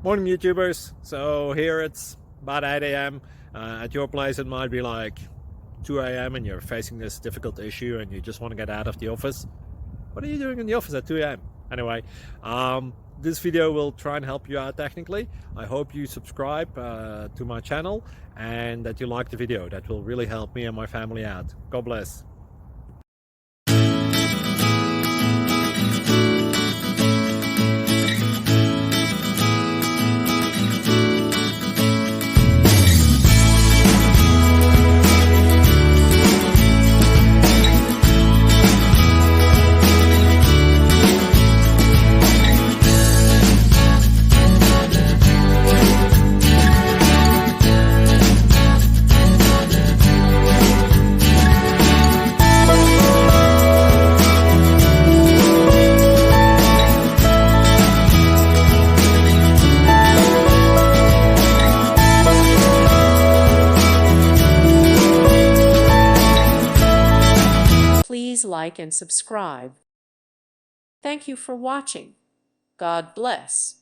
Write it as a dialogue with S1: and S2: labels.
S1: Morning YouTubers. So here it's about 8 a.m. At your place it might be like 2 a.m. and you're facing this difficult issue and you just want to get out of the office. What are you doing in the office at 2 a.m.? Anyway, this video will try and help you out technically. I hope you subscribe to my channel and that you like the video. That will really help me and my family out. God bless.
S2: Please like and subscribe. Thank you for watching. God bless.